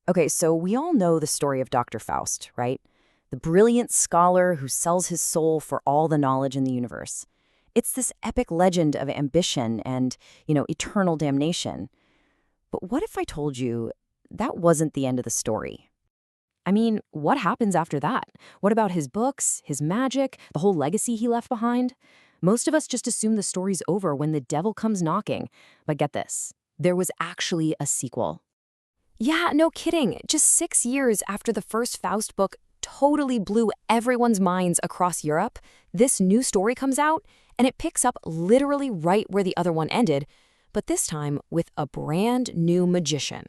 Okay, so we all know the story of Dr. Faust, right? The brilliant scholar who sells his soul for all the knowledge in the universe. It's this epic legend of ambition and, eternal damnation. But what if I told you that wasn't the end of the story? I mean, what happens after that? What about his books, his magic, the whole legacy he left behind? Most of us just assume the story's over when the devil comes knocking. But get this, there was actually a sequel. Yeah, no kidding. Just 6 years after the first Faust book totally blew everyone's minds across Europe, this new story comes out, and it picks up literally right where the other one ended, but this time with a brand new magician.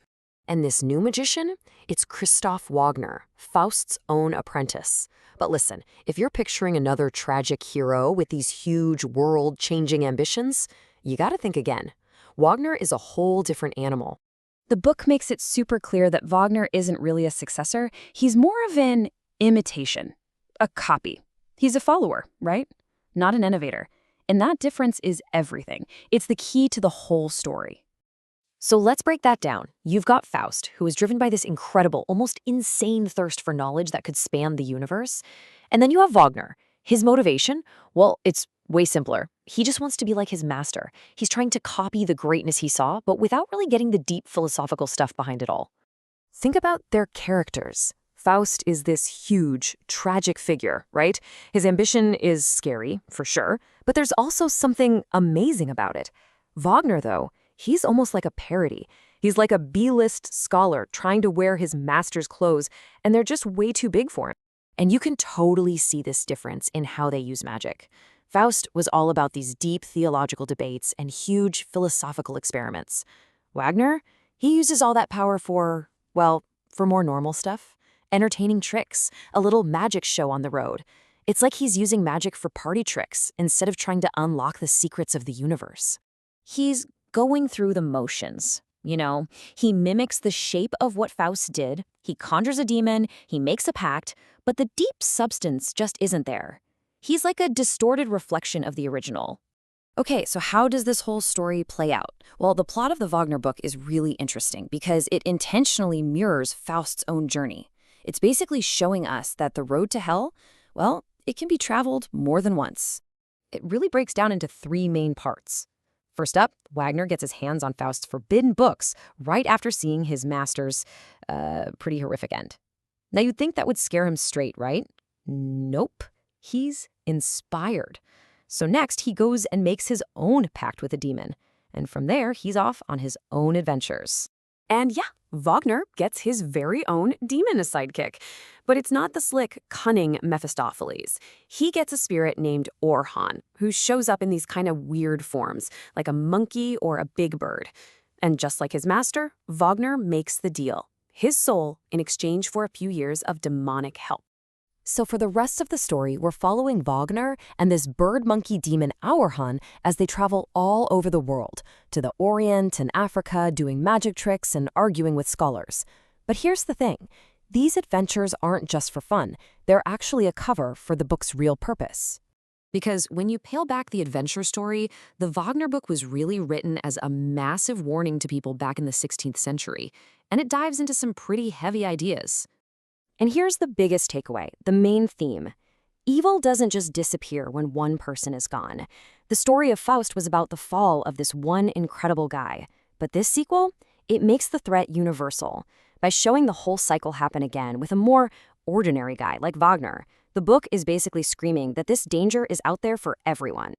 And this new magician? It's Christoph Wagner, Faust's own apprentice. But listen, if you're picturing another tragic hero with these huge world-changing ambitions, you gotta think again. Wagner is a whole different animal. The book makes it super clear that Wagner isn't really a successor. He's more of an imitation, a copy. He's a follower, right? Not an innovator. And that difference is everything. It's the key to the whole story. So let's break that down. You've got Faust, who is driven by this incredible, almost insane thirst for knowledge that could span the universe. And then you have Wagner. His motivation? Well, it's way simpler. He just wants to be like his master. He's trying to copy the greatness he saw, but without really getting the deep philosophical stuff behind it all. Think about their characters. Faust is this huge, tragic figure, right? His ambition is scary, for sure, but there's also something amazing about it. Wagner, though, he's almost like a parody. He's like a B-list scholar trying to wear his master's clothes, and they're just way too big for him. And you can totally see this difference in how they use magic. Faust was all about these deep theological debates and huge philosophical experiments. Wagner, he uses all that power for, well, for more normal stuff. Entertaining tricks, a little magic show on the road. It's like he's using magic for party tricks instead of trying to unlock the secrets of the universe. He's going through the motions. He mimics the shape of what Faust did, he conjures a demon, he makes a pact, but the deep substance just isn't there. He's like a distorted reflection of the original. Okay, so how does this whole story play out? Well, the plot of the Wagner book is really interesting because it intentionally mirrors Faust's own journey. It's basically showing us that the road to hell, well, it can be traveled more than once. It really breaks down into three main parts. First up, Wagner gets his hands on Faust's forbidden books right after seeing his master's pretty horrific end. Now, you'd think that would scare him straight, right? Nope. He's inspired. So next, he goes and makes his own pact with a demon. And from there, he's off on his own adventures. And yeah, Wagner gets his very own demon as sidekick. But it's not the slick, cunning Mephistopheles. He gets a spirit named Orhan, who shows up in these kind of weird forms, like a monkey or a big bird. And just like his master, Wagner makes the deal. His soul in exchange for a few years of demonic help. So for the rest of the story, we're following Wagner and this bird-monkey demon Orhan as they travel all over the world, to the Orient and Africa, doing magic tricks and arguing with scholars. But here's the thing. These adventures aren't just for fun. They're actually a cover for the book's real purpose. Because when you peel back the adventure story, the Wagner book was really written as a massive warning to people back in the 16th century, and it dives into some pretty heavy ideas. And here's the biggest takeaway, the main theme. Evil doesn't just disappear when one person is gone. The story of Faust was about the fall of this one incredible guy. But this sequel, it makes the threat universal. By showing the whole cycle happen again with a more ordinary guy like Wagner, the book is basically screaming that this danger is out there for everyone.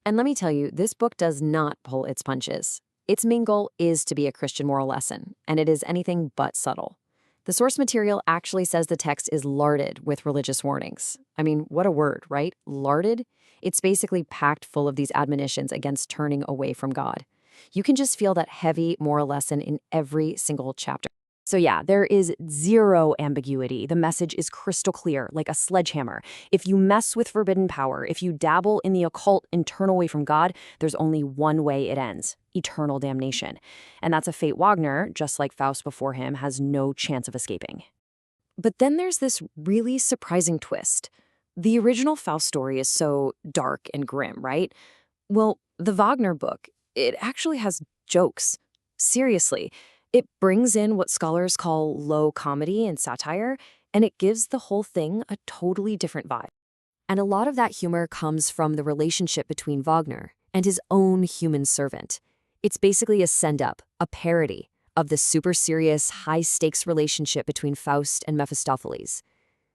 And let me tell you, this book does not pull its punches. Its main goal is to be a Christian moral lesson, and it is anything but subtle. The source material actually says the text is larded with religious warnings. I mean, what a word, right? Larded? It's basically packed full of these admonitions against turning away from God. You can just feel that heavy moral lesson in every single chapter. So yeah, there is zero ambiguity. The message is crystal clear, like a sledgehammer. If you mess with forbidden power, if you dabble in the occult and turn away from God, there's only one way it ends: eternal damnation. And that's a fate Wagner, just like Faust before him, has no chance of escaping. But then there's this really surprising twist. The original Faust story is so dark and grim, right? Well, the Wagner book, it actually has jokes. Seriously. It brings in what scholars call low comedy and satire, and it gives the whole thing a totally different vibe. And a lot of that humor comes from the relationship between Wagner and his own human servant. It's basically a send-up, a parody of the super serious, high-stakes relationship between Faust and Mephistopheles.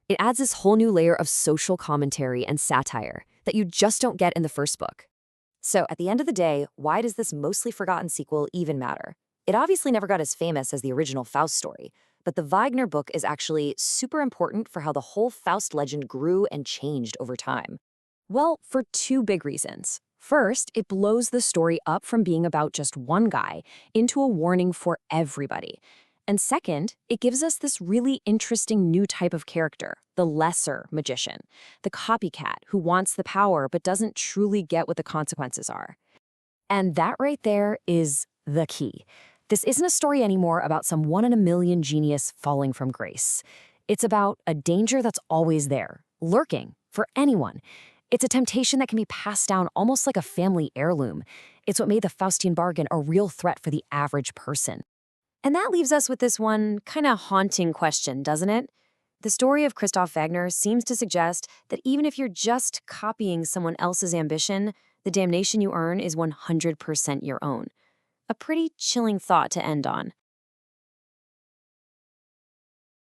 It adds this whole new layer of social commentary and satire that you just don't get in the first book. So, at the end of the day, why does this mostly forgotten sequel even matter? It obviously never got as famous as the original Faust story, but the Wagner book is actually super important for how the whole Faust legend grew and changed over time. Well, for two big reasons. First, it blows the story up from being about just one guy into a warning for everybody. And second, it gives us this really interesting new type of character, the lesser magician, the copycat who wants the power but doesn't truly get what the consequences are. And that right there is the key. This isn't a story anymore about some one in a million genius falling from grace. It's about a danger that's always there, lurking, for anyone. It's a temptation that can be passed down almost like a family heirloom. It's what made the Faustian bargain a real threat for the average person. And that leaves us with this one kind of haunting question, doesn't it? The story of Christoph Wagner seems to suggest that even if you're just copying someone else's ambition, the damnation you earn is 100% your own. A pretty chilling thought to end on.